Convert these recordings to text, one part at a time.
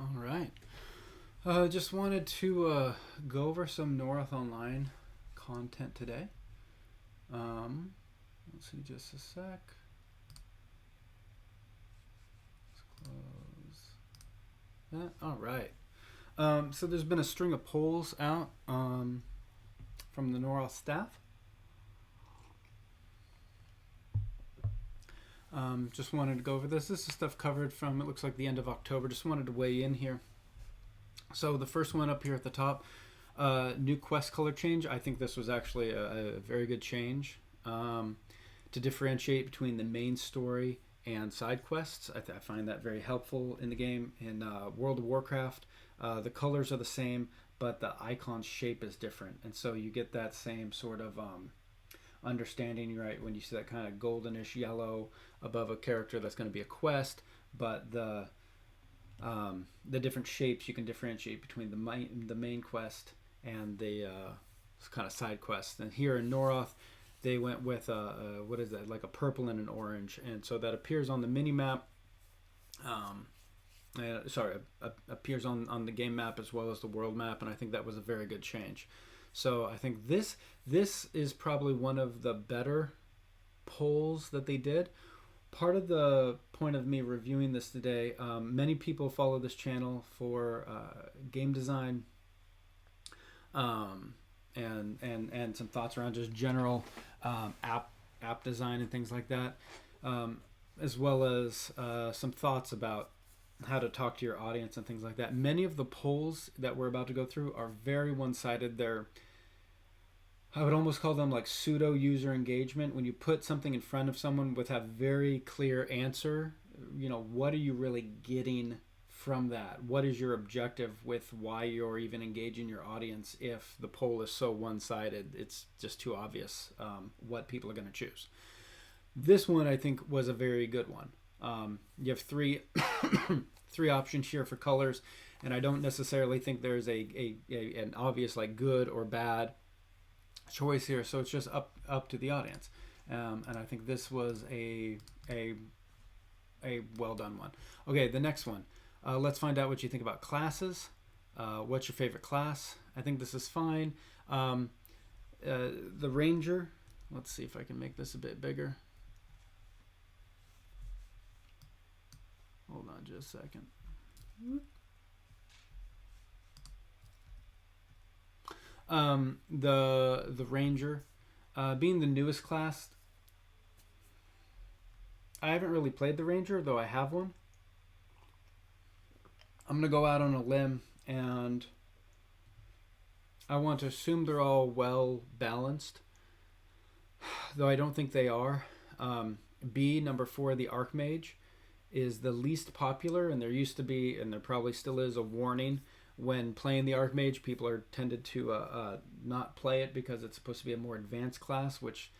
All right. Just wanted to go over some Norroth Online content today. Let's see, just a sec. Let's close that. All right. So there's been a string of polls out from the Norroth staff. Just wanted to go over this. This is stuff covered from, it looks like, the end of October. Just wanted to weigh in here. So the first one up here at the top, new quest color change. I think this was actually a very good change to differentiate between the main story and side quests. I find that very helpful in the game. In World of Warcraft, the colors are the same, but the icon shape is different. And so you get that same sort of understanding, right, when you see that kind of goldenish yellow above a character that's going to be a quest, but the different shapes you can differentiate between the main quest and the kind of side quest. And here in Norroth, they went with what is that, like a purple and an orange, and so that appears on the mini map. Appears on the game map as well as the world map, and I think that was a very good change. So I think this is probably one of the better polls that they did. Part of the point of me reviewing this today, many people follow this channel for game design and some thoughts around just general app design and things like that, as well as some thoughts about how to talk to your audience and things like that. Many of the polls that we're about to go through are very one-sided. I would almost call them like pseudo user engagement. When you put something in front of someone with a very clear answer, what are you really getting from that? What is your objective with why you're even engaging your audience? If the poll is so one-sided, it's just too obvious what people are going to choose. This one, I think, was a very good one. You have three options here for colors, and I don't necessarily think there's an obvious like good or bad choice here, so it's just up to the audience, and I think this was a well done one. Okay, the next one, let's find out what you think about classes. What's your favorite class? I think this is fine. The Ranger, let's see if I can make this a bit bigger. Hold on just a second. The Ranger, being the newest class, I haven't really played the Ranger, though I have one. I'm gonna go out on a limb, and I want to assume they're all well balanced, though I don't think they are. Number 4, the Archmage, is the least popular, and there used to be, and there probably still is, a warning when playing the Archmage. People are tended to not play it because it's supposed to be a more advanced class, which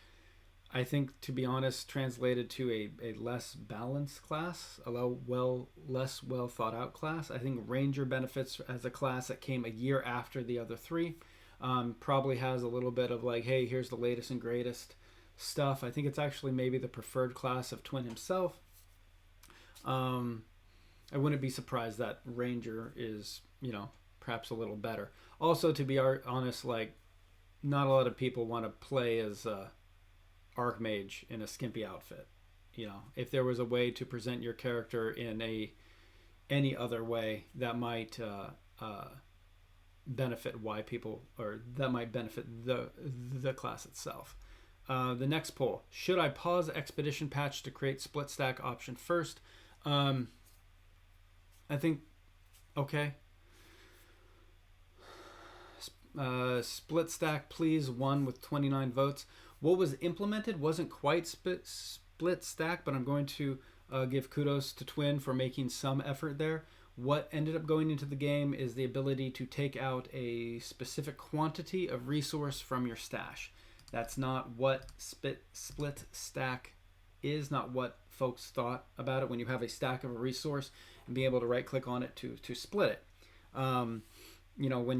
I think, to be honest, translated to a less balanced class, a less well thought out class. I think Ranger benefits as a class that came a year after the other three. Probably has a little bit of like, hey, here's the latest and greatest stuff. I think it's actually maybe the preferred class of Twin himself. I wouldn't be surprised that Ranger is, perhaps a little better. Also, to be honest, like, not a lot of people want to play as Archmage in a skimpy outfit. If there was a way to present your character in any other way that might benefit why people, or that might benefit the class itself. The next poll: should I pause Expedition patch to create split stack option first? I think, okay. Split stack, please, won with 29 votes. What was implemented wasn't quite split stack, but I'm going to give kudos to Twin for making some effort there. What ended up going into the game is the ability to take out a specific quantity of resource from your stash. That's not what split stack is, not what folks thought about it when you have a stack of a resource and be able to right click on it to split it. When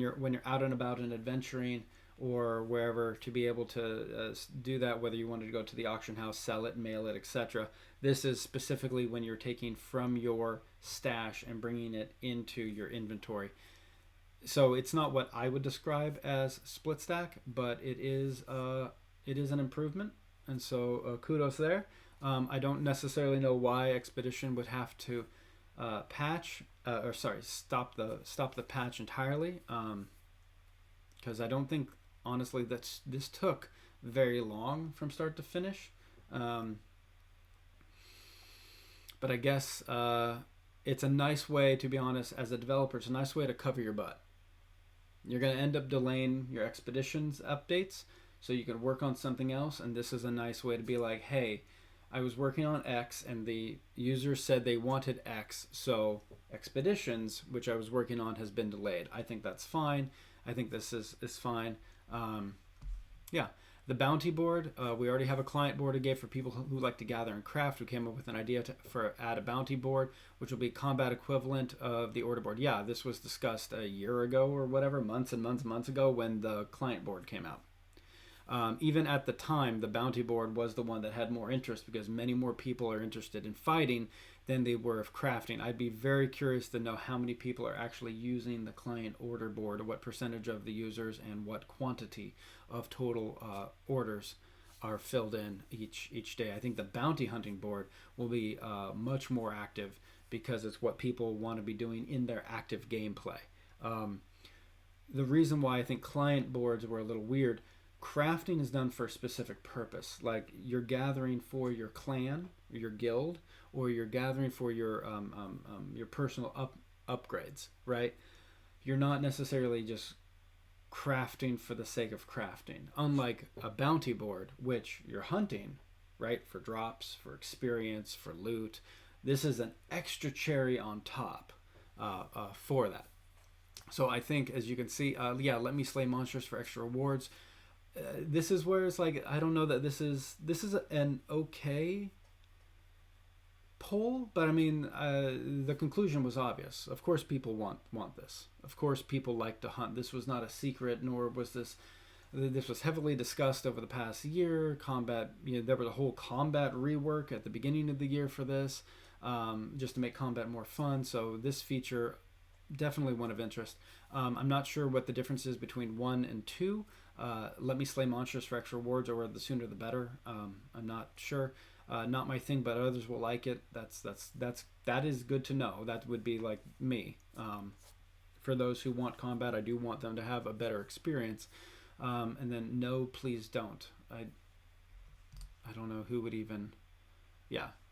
you're out and about and adventuring, or wherever to be able to do that, whether you wanted to go to the auction house, sell it, mail it, etc. This is specifically when you're taking from your stash and bringing it into your inventory. So it's not what I would describe as split stack, but it is an improvement, and so kudos there. I don't necessarily know why Expedition would have to stop the patch entirely, because I don't think honestly that this took very long from start to finish. But I guess it's a nice way, to be honest, as a developer, it's a nice way to cover your butt. You're going to end up delaying your Expeditions updates so you can work on something else, and this is a nice way to be like, hey, I was working on X and the users said they wanted X, so Expeditions, which I was working on, has been delayed. I think that's fine. I think this is fine. Yeah. The bounty board, we already have a client board again for people who like to gather and craft. We came up with an idea for add a bounty board, which will be combat equivalent of the order board. Yeah, this was discussed a year ago or whatever, months and months ago when the client board came out. Even at the time, the bounty board was the one that had more interest because many more people are interested in fighting than they were of crafting. I'd be very curious to know how many people are actually using the client order board, what percentage of the users and what quantity of total orders are filled in each day. I think the bounty hunting board will be much more active because it's what people want to be doing in their active gameplay. The reason why I think client boards were a little weird, crafting is done for a specific purpose. Like you're gathering for your clan, your guild, or you're gathering for your personal upgrades, right? You're not necessarily just crafting for the sake of crafting. Unlike a bounty board, which you're hunting, right, for drops, for experience, for loot. This is an extra cherry on top for that. So I think, as you can see, let me slay monsters for extra rewards. This is where it's like, I don't know that this is an okay poll, but I mean, the conclusion was obvious. Of course people want this. Of course people like to hunt. This was not a secret, nor was this was heavily discussed over the past year. Combat, there was a whole combat rework at the beginning of the year for this, just to make combat more fun. So this feature, definitely one of interest. I'm not sure what the difference is between 1 and 2. Let me slay monsters for extra rewards, or the sooner the better. I'm not sure. Not my thing, but others will like it. That is good to know. That would be like me. For those who want combat, I do want them to have a better experience. And then no, please don't. I don't know who would even,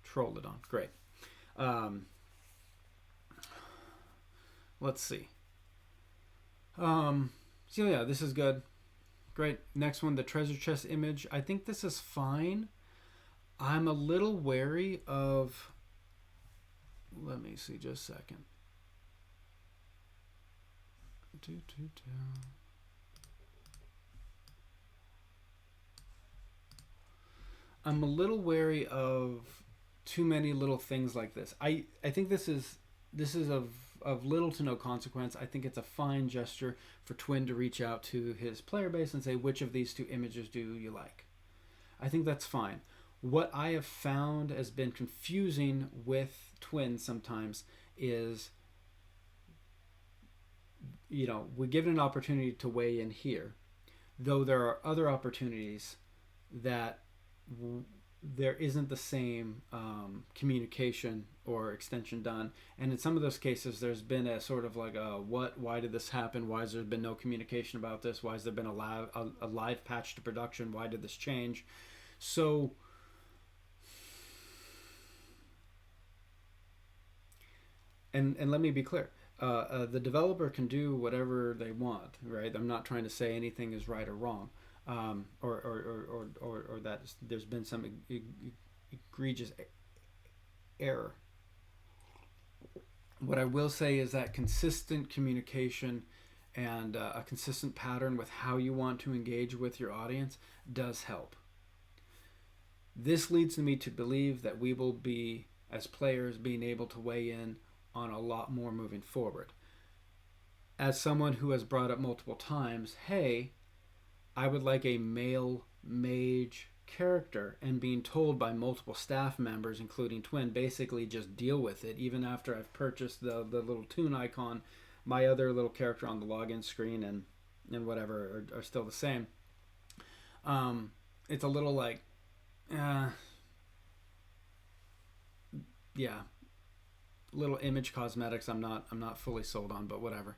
troll it on. Great. Let's see. So yeah, this is good. Great. Next one, the treasure chest image. I think this is fine. I'm a little wary of, let me see just a second. I'm a little wary of too many little things like this. I think this is of little to no consequence. I think it's a fine gesture for Twin to reach out to his player base and say, which of these two images do you like? I think that's fine. What I have found has been confusing with Twin sometimes is, we give it an opportunity to weigh in here, though there are other opportunities that there isn't the same communication or extension done, and in some of those cases there's been a sort of like why did this happen, why has there been no communication about this, why has there been a live patch to production, why did this change? So and let me be clear, the developer can do whatever they want, right? I'm not trying to say anything is right or wrong, or that there's been some egregious error. What I will say is that consistent communication and a consistent pattern with how you want to engage with your audience does help. This leads me to believe that we will be, as players, being able to weigh in on a lot more moving forward. As someone who has brought up multiple times, hey, I would like a male mage character, and being told by multiple staff members, including Twin, basically just deal with it. Even after I've purchased the little tune icon, my other little character on the login screen and whatever are still the same. It's a little like, uh, yeah, little image cosmetics. I'm not fully sold on, but whatever.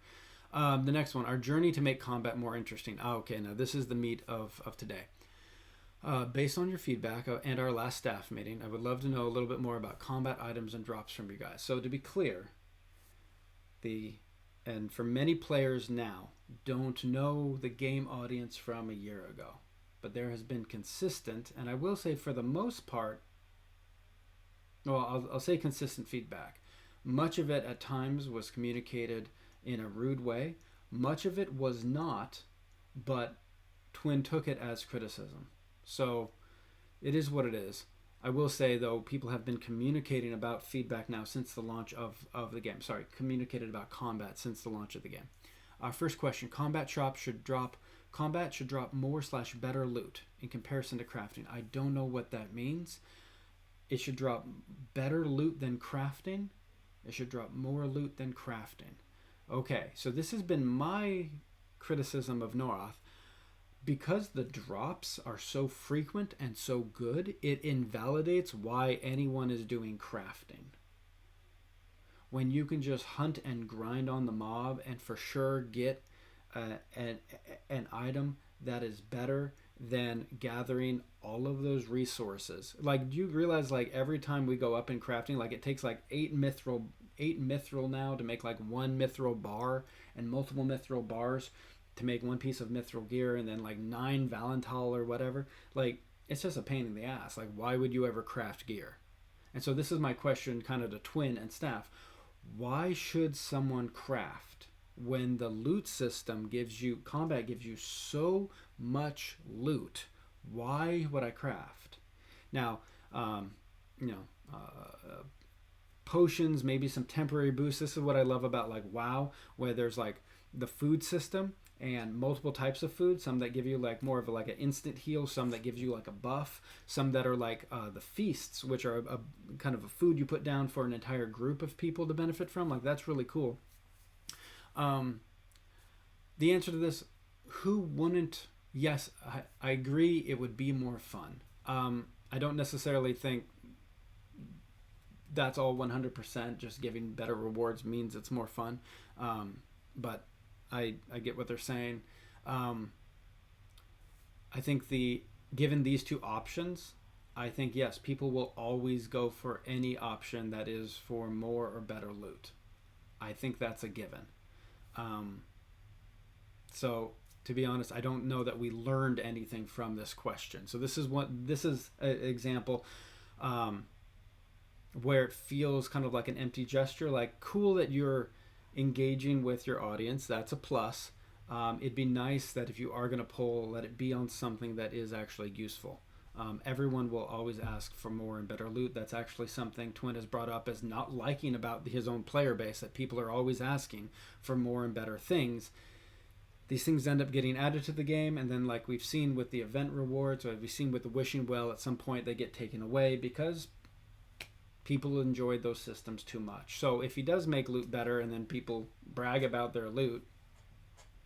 The next one, our journey to make combat more interesting. Oh, okay, now this is the meat of today. Based on your feedback and our last staff meeting, I would love to know a little bit more about combat items and drops from you guys. So to be clear, and for many players now, don't know the game audience from a year ago, but there has been consistent, and I will say for the most part, well, I'll say consistent feedback. Much of it at times was communicated in a rude way. Much of it was not, but Twin took it as criticism. So it is what it is. I will say, though, people have been communicating about feedback now since the launch of the game. Sorry, communicated about combat since the launch of the game. First question, combat should drop more / better loot in comparison to crafting. I don't know what that means. It should drop better loot than crafting. It should drop more loot than crafting. Okay, so this has been my criticism of Norroth. Because the drops are so frequent and so good, it invalidates why anyone is doing crafting. When you can just hunt and grind on the mob and for sure get an item that is better than gathering all of those resources. Like, do you realize, like, every time we go up in crafting, like, it takes like 8 mithril now to make like 1 mithril bar, and multiple mithril bars to make 1 piece of mithril gear, and then like 9 Valental or whatever. Like, it's just a pain in the ass. Like, why would you ever craft gear? And so this is my question kind of to Twin and staff. Why should someone craft when the loot system combat gives you so much loot? Why would I craft? Now, potions, maybe some temporary boosts. This is what I love about like WoW, where there's like the food system and multiple types of food, some that give you like more of like an instant heal, some that gives you like a buff, some that are like the feasts, which are a kind of a food you put down for an entire group of people to benefit from. Like, that's really cool. The answer to this, who wouldn't? Yes, I agree, it would be more fun. I don't necessarily think that's all 100%. Just giving better rewards means it's more fun. But I get what they're saying. I think given these two options, I think, yes, people will always go for any option that is for more or better loot. I think that's a given. So to be honest, I don't know that we learned anything from this question. So this is an example where it feels kind of like an empty gesture. Like, cool that you're engaging with your audience. That's a plus. It'd be nice that if you are going to poll, let it be on something that is actually useful. Everyone will always ask for more and better loot. That's actually something Twin has brought up as not liking about his own player base, that people are always asking for more and better things. These things end up getting added to the game, and then, like we've seen with the event rewards, or we've seen with the wishing well, at some point they get taken away because people enjoyed those systems too much. So if he does make loot better and then people brag about their loot,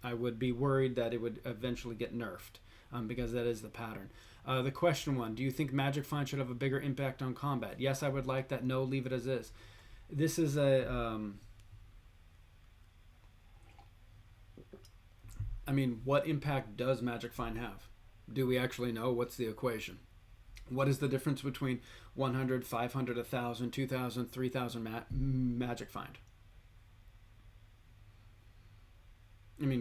I would be worried that it would eventually get nerfed, because that is the pattern. The question one, do you think Magic Find should have a bigger impact on combat? Yes, I would like that. No, leave it as is. This is what impact does Magic Find have? Do we actually know? What's the equation? What is the difference between 100, 500, 1,000, 2,000, 3,000 Magic Find?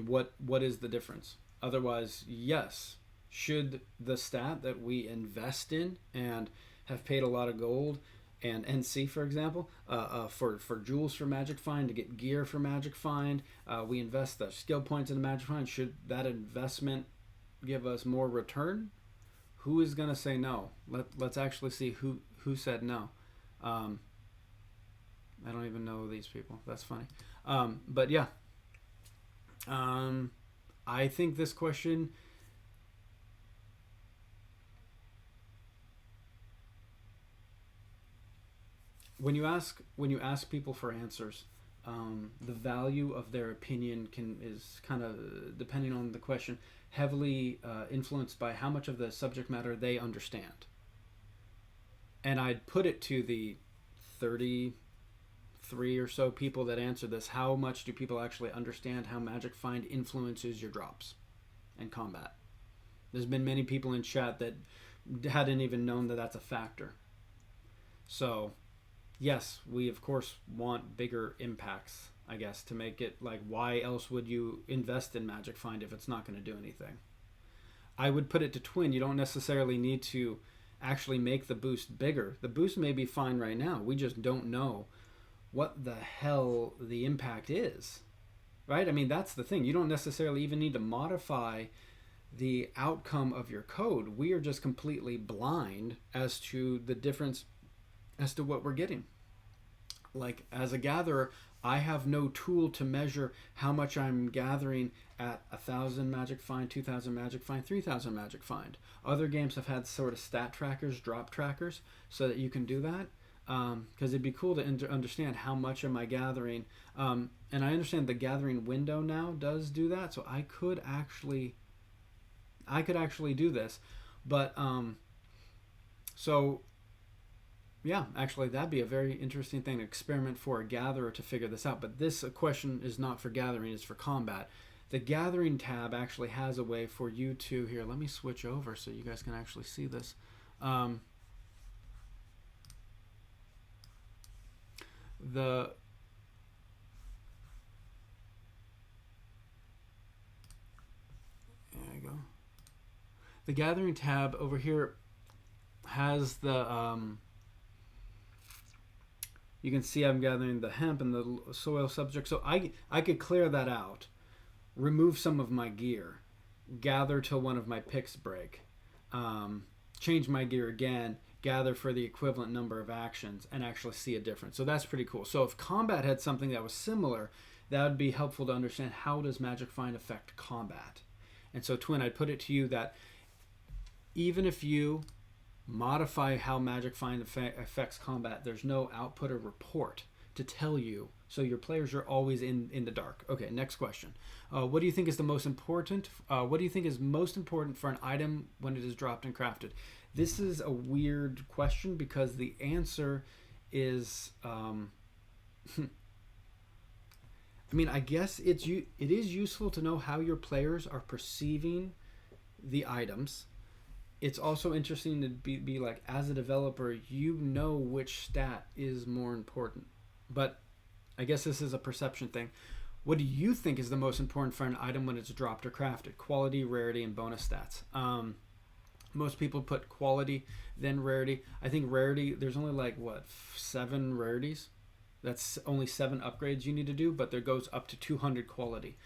What is the difference? Otherwise, yes, should the stat that we invest in and have paid a lot of gold, and NC, for example, for jewels for Magic Find, to get gear for Magic Find, we invest the skill points into Magic Find. Should that investment give us more return? Who is going to say no? Let's actually see who said no. I don't even know these people. That's funny. But yeah. I think this question when you ask people for answers, the value of their opinion is kind of, depending on the question, heavily influenced by how much of the subject matter they understand. And I'd put it to the 33 or so people that answer this: how much do people actually understand how Magic Find influences your drops and combat? There's been many people in chat that hadn't even known that that's a factor. So yes, we of course want bigger impacts, I guess, to make it like, why else would you invest in Magic Find if it's not going to do anything? I would put it to Twin, you don't necessarily need to actually make the boost bigger. The boost may be fine right now. We just don't know what the hell the impact is, right? I mean, that's the thing. You don't necessarily even need to modify the outcome of your code. We are just completely blind as to the difference, as to what we're getting. Like, as a gatherer, I have no tool to measure how much I'm gathering at 1,000 Magic Find, 2,000 Magic Find, 3,000 Magic Find. Other games have had sort of stat trackers, drop trackers, so that you can do that. Because it'd be cool to understand how much am I gathering. And I understand the gathering window now does do that, so I could actually do this. But so yeah, actually that'd be a very interesting thing to experiment for a gatherer to figure this out. But this question is not for gathering, it's for combat. The gathering tab actually has a way for you to, here, let me switch over so you guys can actually see this. There you go. The gathering tab over here has the you can see I'm gathering the hemp and the soil subject. So I could clear that out, remove some of my gear, gather till one of my picks break, change my gear again, gather for the equivalent number of actions, and actually see a difference. So that's pretty cool. So if combat had something that was similar, that would be helpful to understand how does Magic Find affect combat. And so Twin, I'd put it to you that even if you modify how Magic Find affects combat, there's no output or report to tell you, so your players are always in the dark. Okay, next question. What do you think is the most important? What do you think is most important for an item when it is dropped and crafted? This is a weird question because the answer is, I mean, I guess it is useful to know how your players are perceiving the items. It's also interesting to be like, as a developer, you know which stat is more important. But I guess this is a perception thing. What do you think is the most important for an item when it's dropped or crafted? Quality, rarity, and bonus stats. Most people put quality, then rarity. I think rarity, there's only like, what, 7 rarities? That's only 7 upgrades you need to do, but there goes up to 200 quality.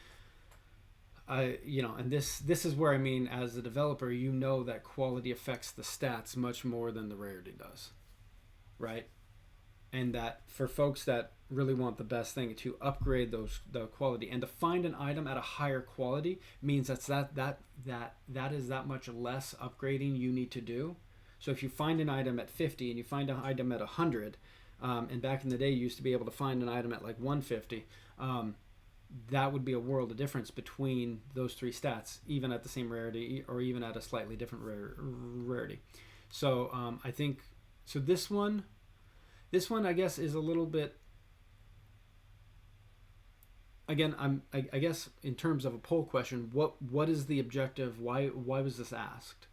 And this is where, I mean, as a developer, you know that quality affects the stats much more than the rarity does, right? And that for folks that really want the best thing, to upgrade the quality and to find an item at a higher quality means that is that much less upgrading you need to do. So if you find an item at 50 and you find an item at 100, and back in the day you used to be able to find an item at like 150, that would be a world of difference between those 3 stats, even at the same rarity or even at a slightly different rarity. So I think, so this one I guess is a little bit, again, I guess in terms of a poll question, what is the objective? Why was this asked?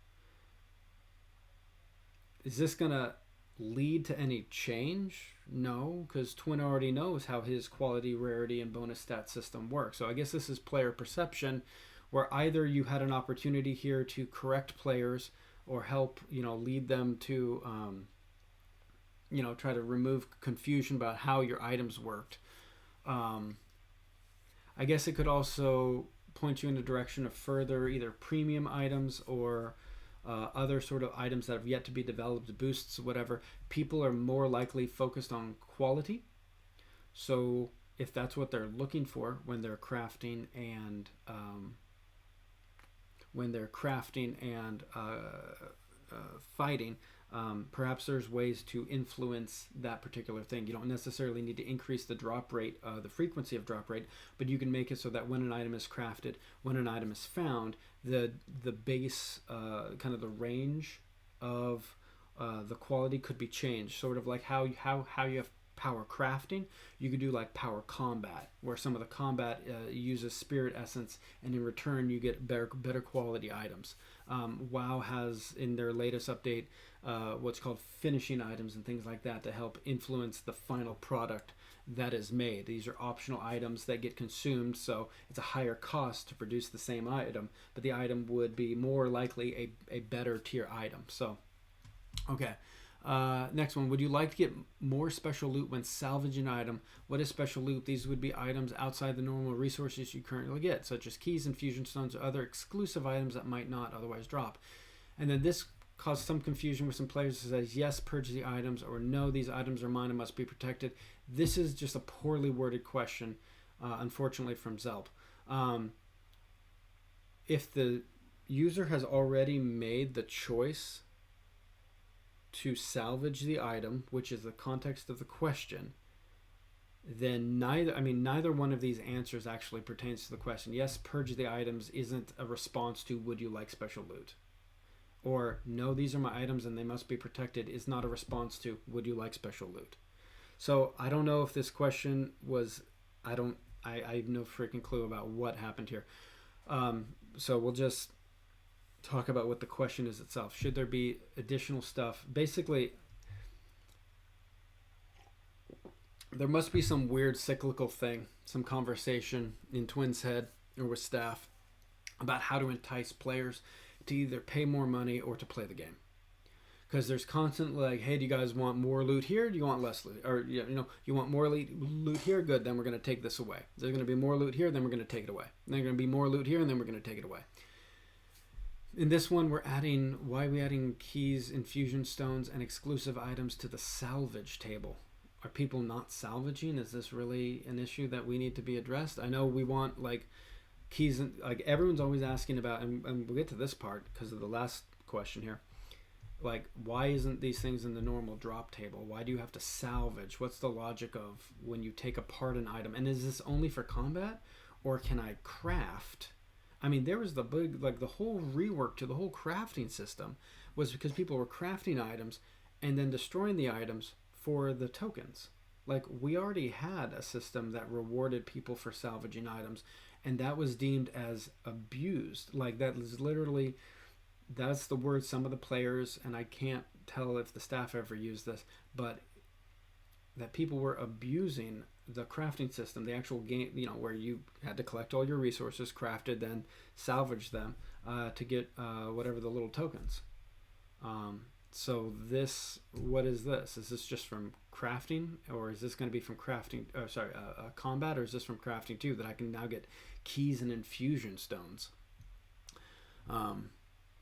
Is this gonna lead to any change? No, because Twin already knows how his quality, rarity, and bonus stat system works. So I guess this is player perception, where either you had an opportunity here to correct players or help, lead them to, try to remove confusion about how your items worked. I guess it could also point you in the direction of further either premium items or other sort of items that have yet to be developed, boosts, whatever. People are more likely focused on quality. So if that's what they're looking for when they're crafting and fighting, Perhaps there's ways to influence that particular thing. You don't necessarily need to increase the drop rate, the frequency of drop rate, but you can make it so that when an item is crafted, when an item is found, the base, kind of the range of the quality could be changed. Sort of like how you have power crafting, you could do like power combat, where some of the combat uses spirit essence, and in return you get better quality items. WoW has in their latest update what's called finishing items and things like that to help influence the final product that is made. These are optional items that get consumed, so it's a higher cost to produce the same item, but the item would be more likely a better tier item. So, okay. Next one. Would you like to get more special loot when salvaging an item? What is special loot? These would be items outside the normal resources you currently get, such as keys, infusion stones, or other exclusive items that might not otherwise drop. And then this caused some confusion with some players who says, yes, purge the items, or no, these items are mine and must be protected. This is just a poorly worded question, unfortunately, from Zelp. If the user has already made the choice to salvage the item, which is the context of the question, then neither one of these answers actually pertains to the question. Yes, purge the items isn't a response to would you like special loot. Or no, these are my items and they must be protected is not a response to would you like special loot. So I don't know if this question was, I have no freaking clue about what happened here. So we'll just talk about what the question is itself. Should there be additional stuff? Basically, there must be some weird cyclical thing, some conversation in Twin's head or with staff about how to entice players to either pay more money or to play the game. Because there's constant like, hey, do you guys want more loot here? Do you want less loot? Or you want more loot here? Good, then we're going to take this away. There's going to be more loot here, then we're going to take it away. Then there's going to be more loot here, and then we're going to take it away. In this one, why are we adding keys, infusion stones, and exclusive items to the salvage table? Are people not salvaging? Is this really an issue that we need to be addressed? I know we want like keys, like everyone's always asking about, and we'll get to this part because of the last question here. Like, why isn't these things in the normal drop table? Why do you have to salvage? What's the logic of when you take apart an item? And is this only for combat, or can I craft? I mean, there was the whole rework to the whole crafting system was because people were crafting items and then destroying the items for the tokens. Like, we already had a system that rewarded people for salvaging items, and that was deemed as abused. Like, that is literally, that's the word some of the players, and I can't tell if the staff ever used this, but that people were abusing the crafting system, the actual game, where you had to collect all your resources, crafted, then salvage them to get whatever the little tokens. So this, what is this? Is this just from crafting, or is this going to be from crafting? Combat, or is this from crafting too? That I can now get keys and infusion stones.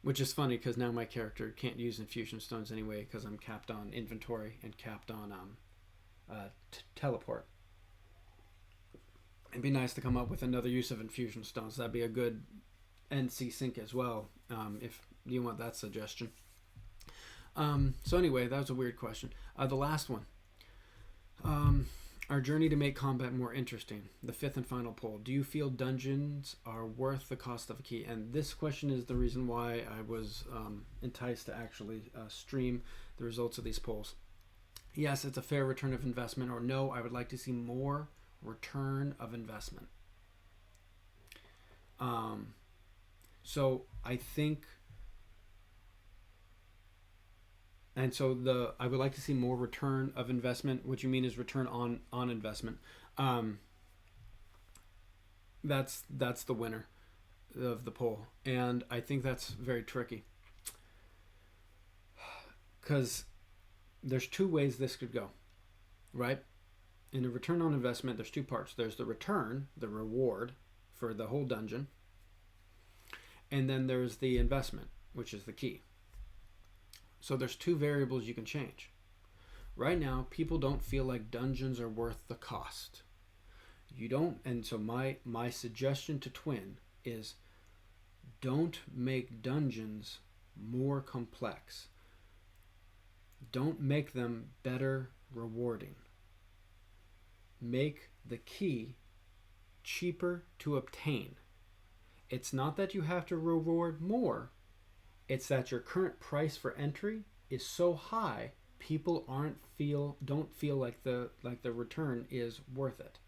Which is funny because now my character can't use infusion stones anyway because I'm capped on inventory and capped on teleport. It'd be nice to come up with another use of infusion stones. That'd be a good NC sync as well, if you want that suggestion. So anyway, that was a weird question. The last one. Our journey to make combat more interesting. The fifth and final poll. Do you feel dungeons are worth the cost of a key? And this question is the reason why I was enticed to actually stream the results of these polls. Yes, it's a fair return of investment, or no, I would like to see more return of investment. So I think, and so I would like to see more return of investment. What you mean is return on investment. That's the winner of the poll, and I think that's very tricky because there's two ways this could go, right? In a return on investment, there's two parts. There's the return, the reward for the whole dungeon, and then there's the investment, which is the key. So there's two variables you can change. Right now, people don't feel like dungeons are worth the cost. You don't, and so my suggestion to Twin is don't make dungeons more complex. Don't make them better rewarding. Make the key cheaper to obtain. It's not that you have to reward more. It's that your current price for entry is so high, people don't feel like the return is worth it.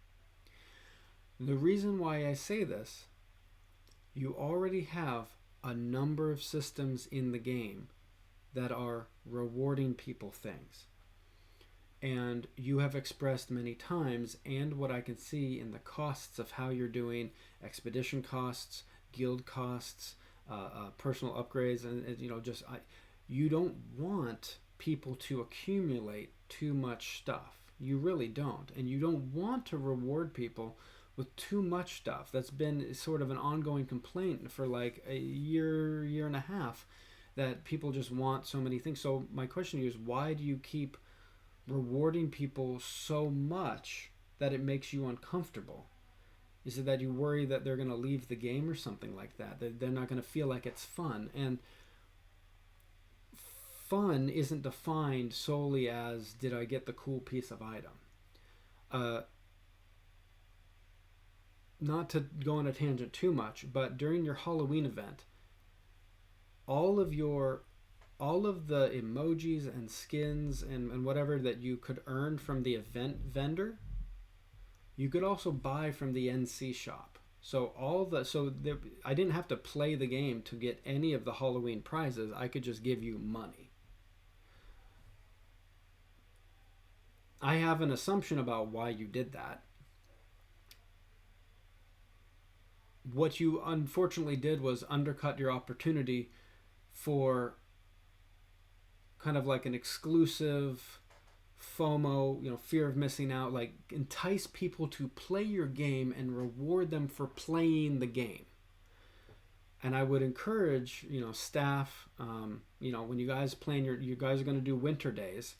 The reason why I say this, you already have a number of systems in the game that are rewarding people things. And you have expressed many times, and what I can see in the costs of how you're doing expedition costs, guild costs, personal upgrades, and you don't want people to accumulate too much stuff. You really don't. And you don't want to reward people with too much stuff. That's been sort of an ongoing complaint for like a year and a half, that people just want so many things. So my question to you is, why do you keep rewarding people so much that it makes you uncomfortable? Is it that you worry that they're going to leave the game or something like that? That they're not going to feel like it's fun? And fun isn't defined solely as, did I get the cool piece of item? Not to go on a tangent too much, but during your Halloween event, all of the emojis and skins and whatever that you could earn from the event vendor, you could also buy from the NC shop. So I didn't have to play the game to get any of the Halloween prizes. I could just give you money. I have an assumption about why you did that. What you unfortunately did was undercut your opportunity for kind of like an exclusive FOMO, fear of missing out, like entice people to play your game and reward them for playing the game. And I would encourage, staff, when you guys plan you guys are going to do winter days.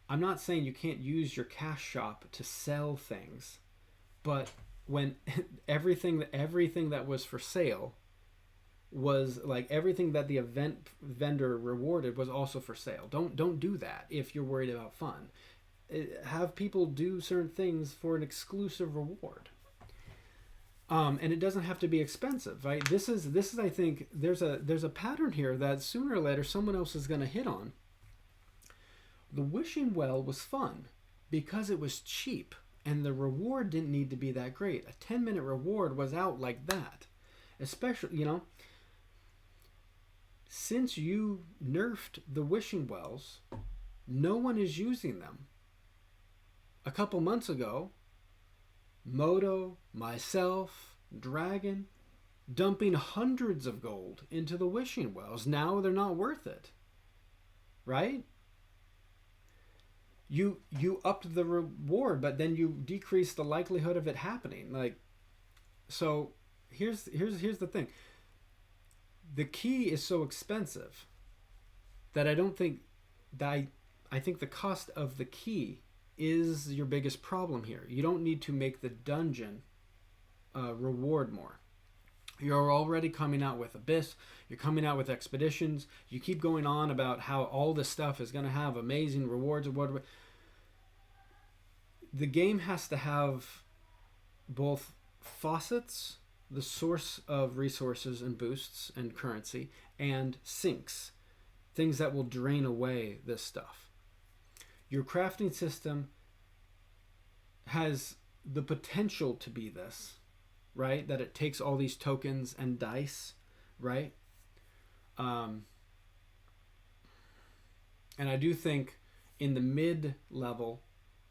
I'm not saying you can't use your cash shop to sell things, but when everything that was for sale was like everything that the event vendor rewarded was also for sale. Don't do that if you're worried about fun. Have people do certain things for an exclusive reward. And it doesn't have to be expensive, right? This is I think there's a pattern here that sooner or later someone else is going to hit on. The wishing well was fun because it was cheap and the reward didn't need to be that great. A 10-minute reward was out like that. Especially, since you nerfed the wishing wells, no one is using them. A couple months ago, Moto, myself, Dragon, dumping hundreds of gold into the wishing wells. Now they're not worth it. Right? You upped the reward, but then you decreased the likelihood of it happening. So here's the thing. The key is so expensive that I don't think that I think the cost of the key is your biggest problem here. You don't need to make the dungeon reward more. You're already coming out with Abyss. You're coming out with Expeditions. You keep going on about how all this stuff is going to have amazing rewards or whatever. The game has to have both faucets, the source of resources and boosts and currency, and sinks, things that will drain away this stuff. Your crafting system has the potential to be this, right? That it takes all these tokens and dice, right? And I do think in the mid-level,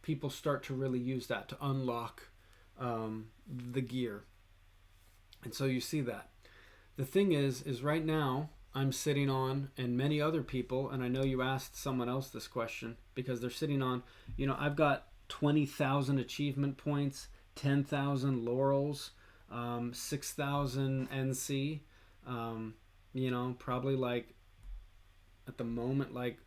people start to really use that to unlock the gear. And so you see that. The thing is right now, I'm sitting on, and many other people, and I know you asked someone else this question, because they're sitting on, I've got 20,000 achievement points, 10,000 laurels, 6,000 NC, probably like, at the moment, like,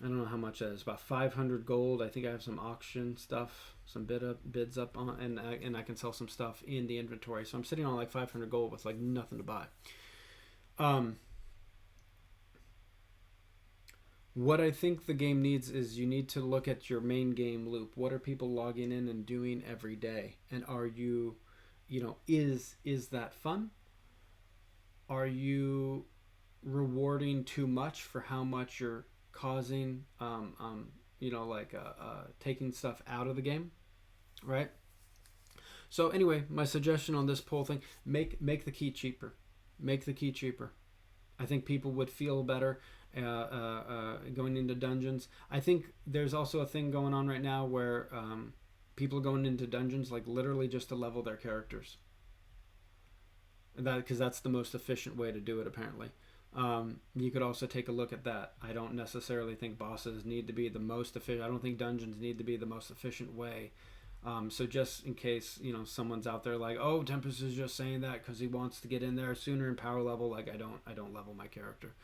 I don't know how much that is, about 500 gold. I think I have some auction stuff, some bids up on, and I can sell some stuff in the inventory. So I'm sitting on like 500 gold with like nothing to buy. What I think the game needs is you need to look at your main game loop. What are people logging in and doing every day? And are you, is that fun? Are you rewarding too much for how much you're causing, taking stuff out of the game, right? So anyway, my suggestion on this poll thing, make the key cheaper. Make the key cheaper. I think people would feel better going into dungeons. I think there's also a thing going on right now where people are going into dungeons like literally just to level their characters. Because that's the most efficient way to do it, apparently. You could also take a look at that. I don't necessarily think bosses need to be the most efficient. I don't think dungeons need to be the most efficient way. So just in case, someone's out there like, oh, Tempest is just saying that because he wants to get in there sooner in power level. Like, I don't level my character.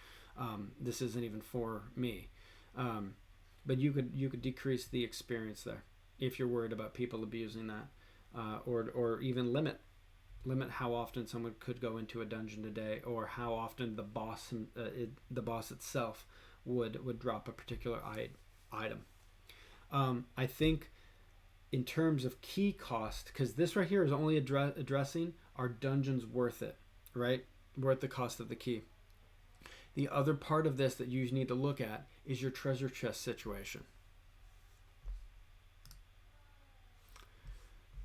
This isn't even for me. But you could decrease the experience there if you're worried about people abusing that, or even limit how often someone could go into a dungeon today, or how often the boss itself would drop a particular item. I think in terms of key cost, because this right here is only addressing, are dungeons worth it, right? Worth the cost of the key. The other part of this that you need to look at is your treasure chest situation.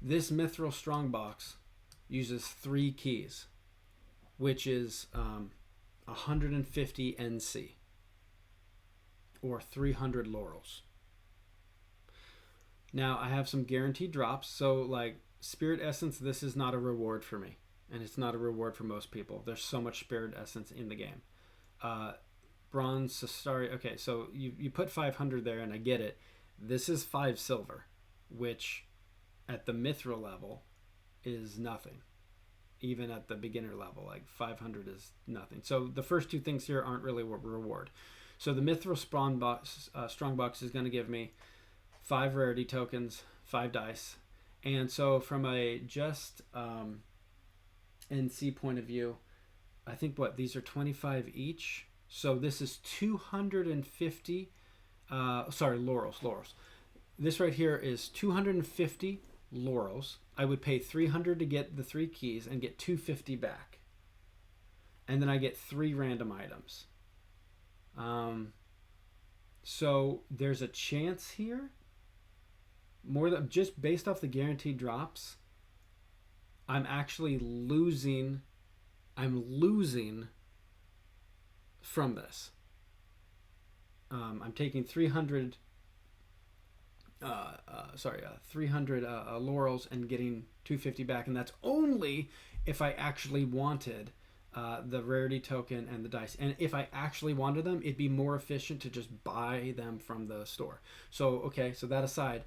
This Mithril Strongbox uses 3 keys, which is 150 NC, or 300 laurels. Now, I have some guaranteed drops, so like Spirit Essence, this is not a reward for me, and it's not a reward for most people. There's so much Spirit Essence in the game. Bronze Sestari, okay, so you put 500 there, and I get it. This is 5 silver, which at the Mithril level is nothing. Even at the beginner level, like 500 is nothing. So the first 2 things here aren't really a reward. So the Mithril Strongbox is going to give me 5 rarity tokens, 5 dice. And so from a just NC point of view, I think these are 25 each. So this is 250, laurels. This right here is 250 laurels. I would pay 300 to get the 3 keys and get 250 back. And then I get 3 random items. So there's a chance here, more than just based off the guaranteed drops, I'm losing from this. I'm taking 300 laurels and getting 250 back, and that's only if I actually wanted the rarity token and the dice. And if I actually wanted them, it'd be more efficient to just buy them from the store. So that aside,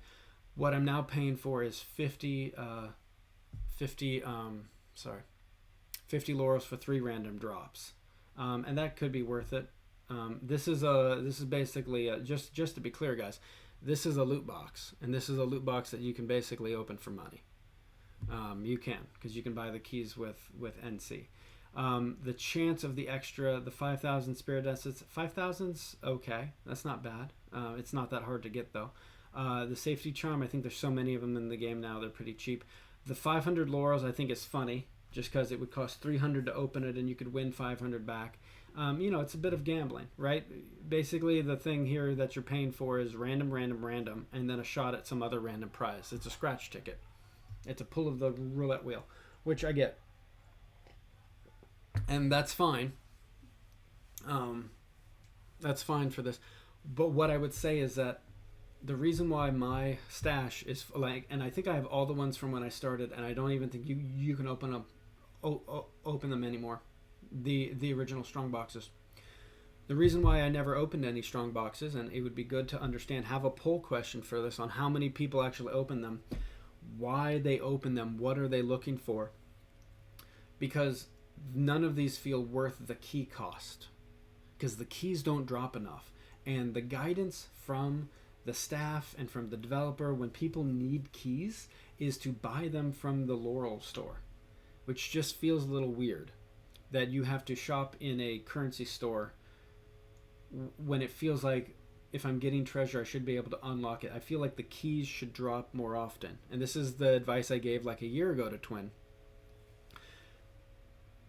what I'm now paying for is 50 laurels for 3 random drops, and that could be worth it. This is basically just to be clear, guys. This is a loot box, and this is a loot box that you can basically open for money. You can, because you can buy the keys with NC. The chance of the 5,000 Spirit Essence, 5,000's okay. That's not bad. It's not that hard to get, though. The Safety Charm, I think there's so many of them in the game now, they're pretty cheap. The 500 laurels, I think, is funny, just because it would cost 300 to open it, and you could win 500 back. It's a bit of gambling, right? Basically, the thing here that you're paying for is random, and then a shot at some other random prize. It's a scratch ticket. It's a pull of the roulette wheel, which I get. And that's fine. That's fine for this. But what I would say is that the reason why my stash is and I think I have all the ones from when I started, and I don't even think you can open them anymore. The original strong boxes. The reason why I never opened any strong boxes, and it would be good to understand, have a poll question for this on how many people actually open them, why they open them, what are they looking for, because none of these feel worth the key cost, because the keys don't drop enough, and the guidance from the staff and from the developer when people need keys is to buy them from the Laurel store, which just feels a little weird that you have to shop in a currency store when it feels like if I'm getting treasure, I should be able to unlock it. I feel like the keys should drop more often. And this is the advice I gave like a year ago to Twin.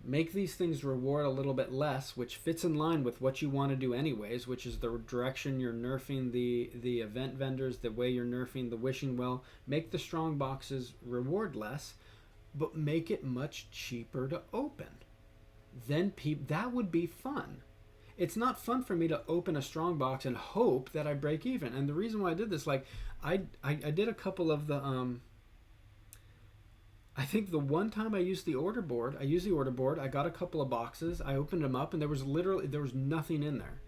Make these things reward a little bit less, which fits in line with what you want to do anyways, which is the direction you're nerfing the event vendors, the way you're nerfing the wishing well. Make the strong boxes reward less, but make it much cheaper to open. Then that would be fun. It's not fun for me to open a strong box and hope that I break even. And the reason why I did this, like I did a couple of the I think the one time I used the order board, I got a couple of boxes, I opened them up, and there was nothing in there.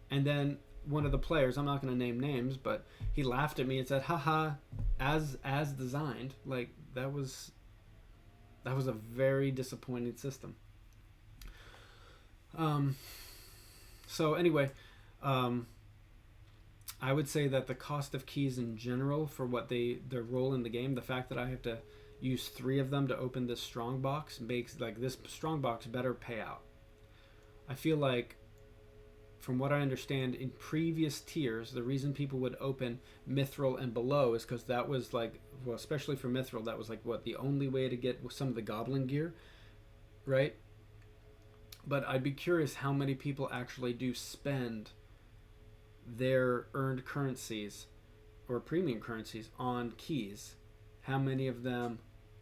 And then one of the players, I'm not going to name names, but he laughed at me and said, haha, as designed. Like, that was a very disappointing system. So anyway, I would say that the cost of keys in general for what their role in the game, the fact that I have to use 3 of them to open this strong box makes like this strong box better payout. I feel like, from what I understand, in previous tiers, the reason people would open Mithril and below is because that was like, well, especially for Mithril, that was like what the only way to get some of the goblin gear, right? But I'd be curious how many people actually do spend their earned currencies or premium currencies on keys. How many of them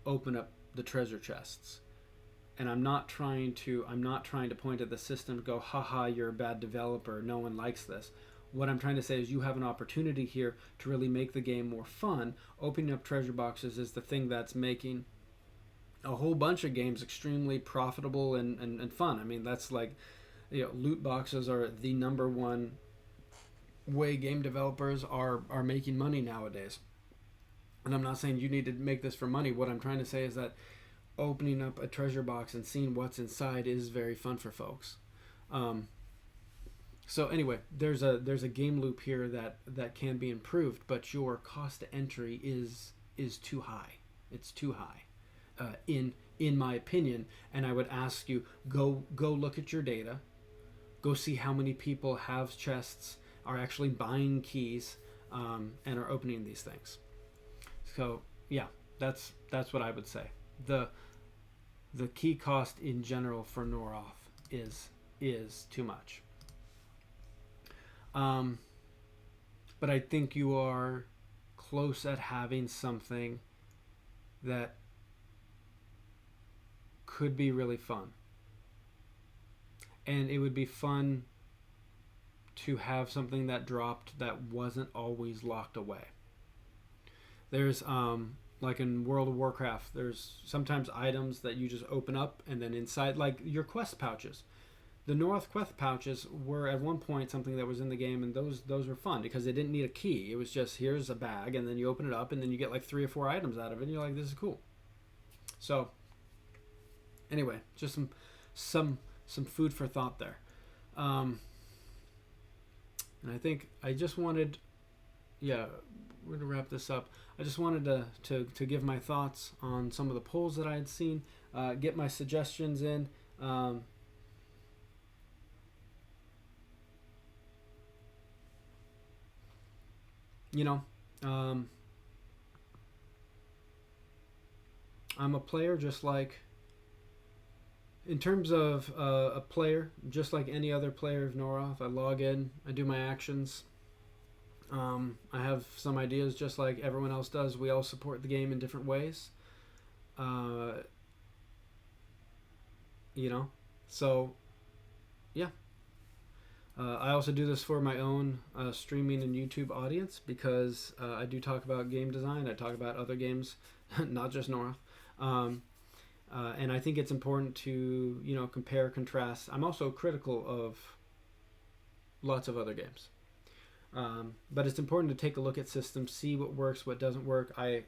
open up the treasure chests? And I'm not trying to point at the system and go, haha, you're a bad developer, no one likes this. What I'm trying to say is you have an opportunity here to really make the game more fun. Opening up treasure boxes is the thing that's making a whole bunch of games extremely profitable and fun. I mean, that's like, loot boxes are the number one way game developers are making money nowadays. And I'm not saying you need to make this for money. What I'm trying to say is that opening up a treasure box and seeing what's inside is very fun for folks. So anyway, there's a game loop here that can be improved, but your cost to entry is too high. It's too high, in my opinion. And I would ask you, go look at your data, go see how many people have chests, are actually buying keys, and are opening these things. So yeah, that's what I would say. The key cost in general for Norroth is too much. But I think you are close at having something that could be really fun. And it would be fun to have something that dropped that wasn't always locked away. There's like in World of Warcraft, there's sometimes items that you just open up and then inside, like your quest pouches. The Norroth quest pouches were at one point something that was in the game, and those were fun because they didn't need a key. It was just, here's a bag, and then you open it up, and then you get like 3 or 4 items out of it, and you're like, this is cool. So anyway, just some food for thought there. And I think I just wanted, we're going to wrap this up. I just wanted to give my thoughts on some of the polls that I had seen, get my suggestions in. I'm a player just like, in terms of a player, just like any other player of Norroth. I log in, I do my actions. I have some ideas just like everyone else does. We all support the game in different ways. So yeah. I also do this for my own streaming and YouTube audience because I do talk about game design. I talk about other games, not just Norroth. And I think it's important to, compare, contrast. I'm also critical of lots of other games. But it's important to take a look at systems, see what works, what doesn't work. I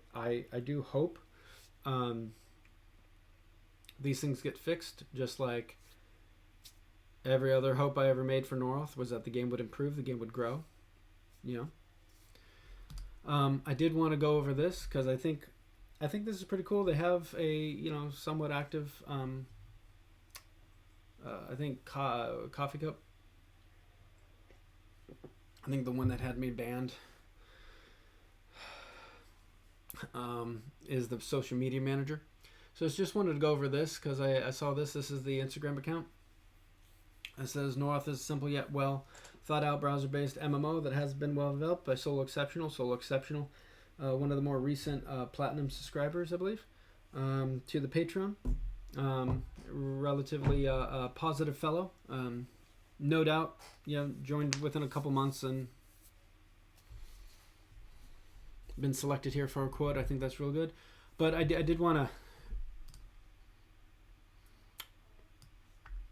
do hope these things get fixed, just like every other hope I ever made for Norroth was that the game would improve, the game would grow. I did want to go over this because I think this is pretty cool. They have a somewhat active I think coffee cup I think the one that had me banned is the social media manager. So I just wanted to go over this because I saw this. This is the Instagram account. It says Norroth is a simple yet well thought out browser-based MMO that has been well developed by Solo Exceptional. Solo Exceptional, one of the more recent platinum subscribers, I believe, to the Patreon. Relatively positive fellow. No doubt, joined within a couple months and been selected here for a quote. I think that's real good. But I did want to...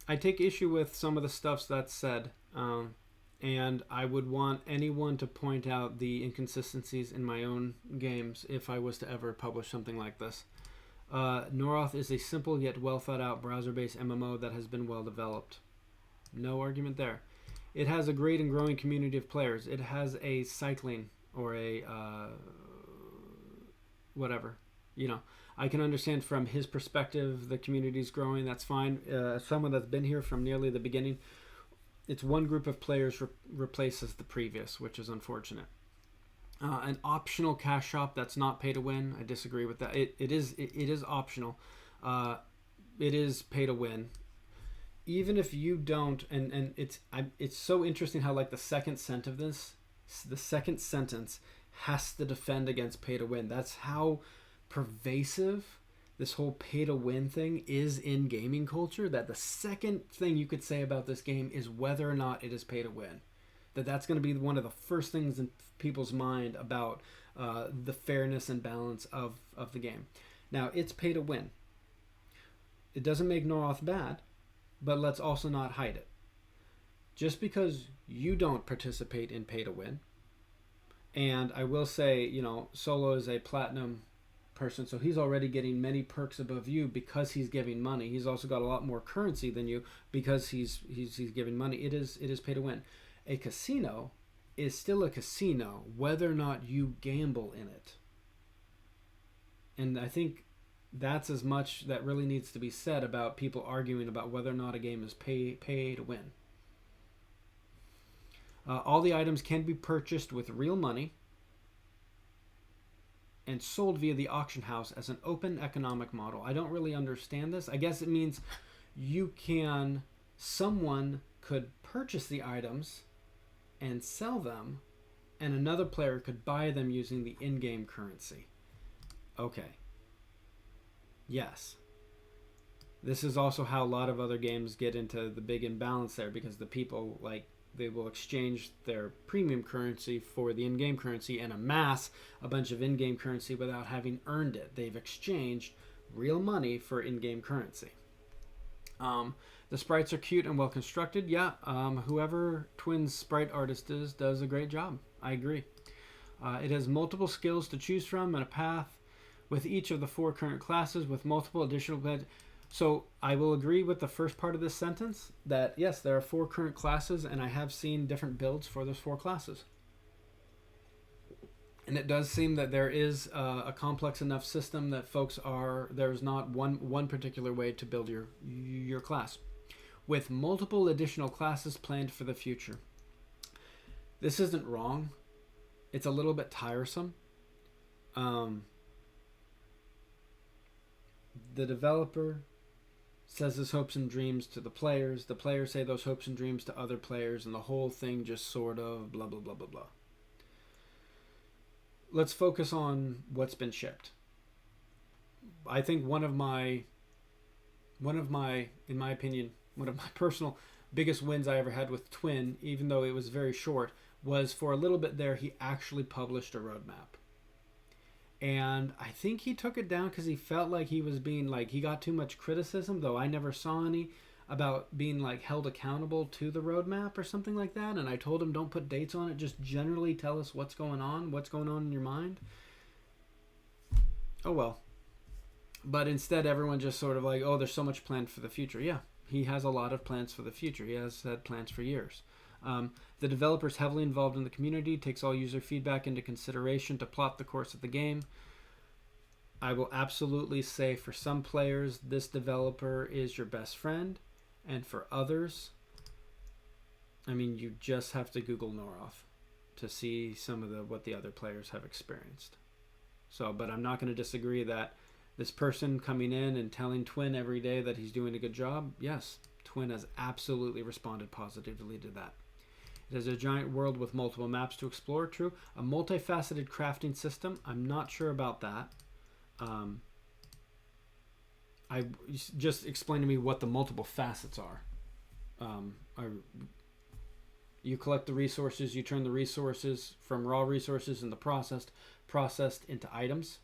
I take issue with some of the stuff that's said, and I would want anyone to point out the inconsistencies in my own games if I was to ever publish something like this. Norroth is a simple yet well thought out browser-based MMO that has been well developed. No argument there. It has a great and growing community of players. It has a cycling or a whatever, I can understand from his perspective the community is growing. That's fine. Someone that's been here from nearly the beginning, it's one group of players replaces the previous, which is unfortunate. An optional cash shop that's not pay to win. I disagree with that. It is optional. It is pay to win. Even if you don't, and it's so interesting how like the second sentence has to defend against pay to win. That's how pervasive this whole pay to win thing is in gaming culture, that the second thing you could say about this game is whether or not it is pay to win. That's going to be one of the first things in people's mind about the fairness and balance of the game. Now, it's pay to win. It doesn't make Norroth bad, but let's also not hide it. Just because you don't participate in pay to win, and I will say, Solo is a platinum person, so he's already getting many perks above you because he's giving money. He's also got a lot more currency than you because he's giving money. It is pay to win. A casino is still a casino whether or not you gamble in it. And I think that's as much that really needs to be said about people arguing about whether or not a game is pay to win. All the items can be purchased with real money and sold via the auction house as an open economic model. I don't really understand this. I guess it means someone could purchase the items and sell them, and another player could buy them using the in-game currency. Okay. Yes. This is also how a lot of other games get into the big imbalance there, because the people, they will exchange their premium currency for the in-game currency and amass a bunch of in-game currency without having earned it. They've exchanged real money for in-game currency. The sprites are cute and well constructed. Yeah, whoever Twin's sprite artist is does a great job. I agree. It has multiple skills to choose from and a path with each of the 4 current classes with multiple additional... So I will agree with the first part of this sentence that yes, there are 4 current classes, and I have seen different builds for those 4 classes. And it does seem that there is a complex enough system that there's not one particular way to build your class, with multiple additional classes planned for the future. This isn't wrong. It's a little bit tiresome. The developer says his hopes and dreams to the players. The players say those hopes and dreams to other players, and the whole thing just sort of blah, blah, blah, blah, blah. Let's focus on what's been shipped. I think one of my, in my opinion, one of my personal biggest wins I ever had with Twin, even though it was very short, was for a little bit there, he actually published a roadmap. And I think he took it down because he felt like he was being he got too much criticism, though I never saw any, about being held accountable to the roadmap or something like that. And I told him, don't put dates on it, just generally tell us what's going on in your mind. Oh well. But instead everyone just sort of oh, there's so much planned for the future. Yeah, he has a lot of plans for the future. He has had plans for years. The developer is heavily involved in the community, takes all user feedback into consideration to plot the course of the game. I will absolutely say for some players, this developer is your best friend. And for others, I mean, you just have to Google Norroth. to see some of what the other players have experienced. So, but I'm not going to disagree that this person coming in and telling Twin every day that he's doing a good job, yes, Twin has absolutely responded positively to that. It is a giant world with multiple maps to explore, true. A multifaceted crafting system, I'm not sure about that. I just explain to me what the multiple facets are. You collect the resources, you turn the resources from raw resources in the processed into items.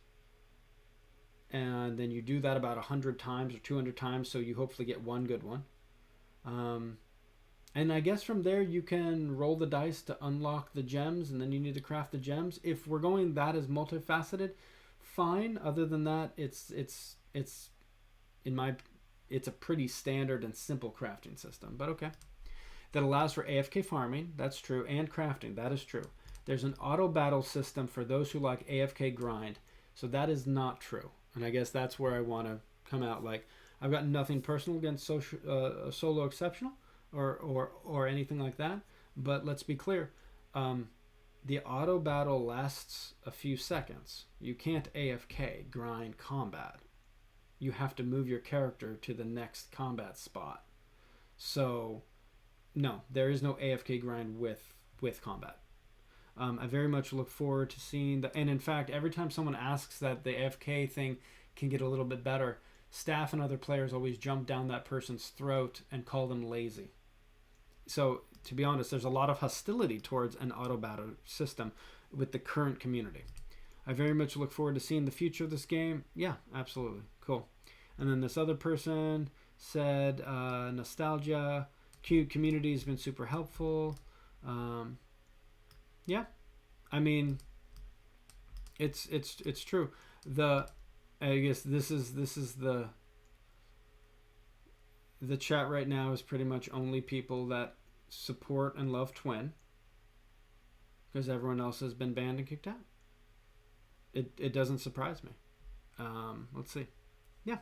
And then you do that about 100 times or 200 times, so you hopefully get one good one. And I guess from there you can roll the dice to unlock the gems, and then you need to craft the gems. If we're going that as multifaceted, fine. Other than that, it's a pretty standard and simple crafting system, but okay. That allows for AFK farming, that's true, and crafting, that is true. There's an auto battle system for those who like AFK grind, so that is not true. And I guess that's where I want to come out. Like, I've got nothing personal against solo exceptional or anything like that, but let's be clear. The auto battle lasts a few seconds. You can't AFK grind combat. You have to move your character to the next combat spot. So, no, there is no AFK grind with combat. I very much look forward to seeing the, and in fact, every time someone asks that the AFK thing can get a little bit better, staff and other players always jump down that person's throat and call them lazy. So, to be honest, there's a lot of hostility towards an auto battle system with the current community. I very much look forward to seeing the future of this game. Yeah, absolutely. Cool. And then this other person said, nostalgia, cute community has been super helpful. Yeah, I mean, it's true. I guess this is the chat right now is pretty much only people that support and love Twin, because everyone else has been banned and kicked out. It doesn't surprise me. Let's see. Yeah.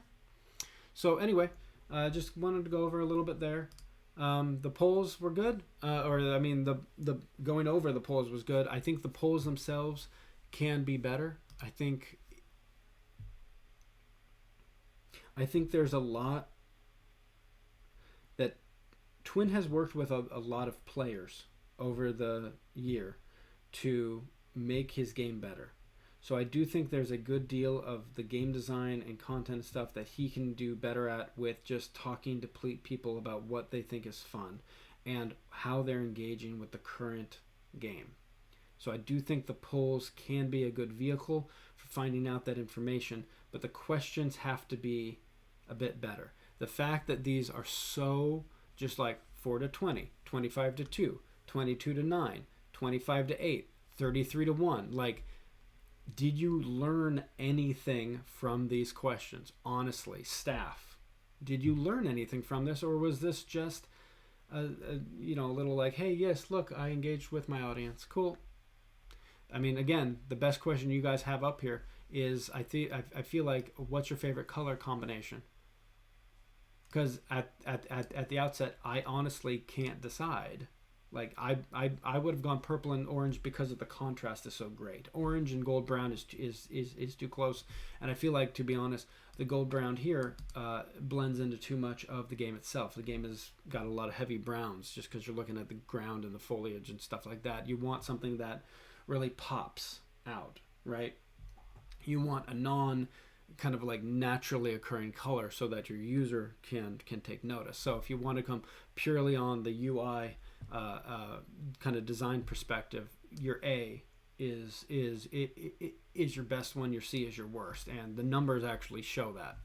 So anyway, just wanted to go over a little bit there. The polls were good, the going over the polls was good. I think the polls themselves can be better. I think there's a lot that Twin has worked with a lot of players over the year to make his game better. So I do think there's a good deal of the game design and content stuff that he can do better at with just talking to people about what they think is fun and how they're engaging with the current game. So I do think the polls can be a good vehicle for finding out that information, but the questions have to be a bit better. The fact that these are so just like 4 to 20, 25 to 2, 22 to 9, 25 to 8, 33 to 1, like, did you learn anything from these questions? Honestly, staff, did you learn anything from this, or was this just a little like, hey, yes, look, I engaged with my audience, cool. I mean, again, the best question you guys have up here is, I feel like, what's your favorite color combination? Because at the outset, I honestly can't decide. Like, I would have gone purple and orange because of the contrast is so great. Orange and gold brown is too close, and I feel like, to be honest, the gold brown here blends into too much of the game itself. The game has got a lot of heavy browns just because you're looking at the ground and the foliage and stuff like that. You want something that really pops out, right? You want a kind of like naturally occurring color so that your user can take notice. So if you want to come purely on the UI kind of design perspective, your A is your best one, your C is your worst, and the numbers actually show that.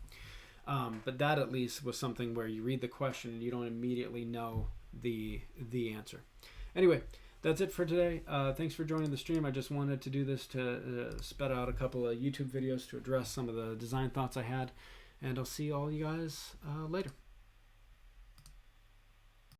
But that at least was something where you read the question and you don't immediately know the answer. Anyway, that's it for today. Thanks for joining the stream. I just wanted to do this to spit out a couple of YouTube videos to address some of the design thoughts I had, and I'll see all you guys later.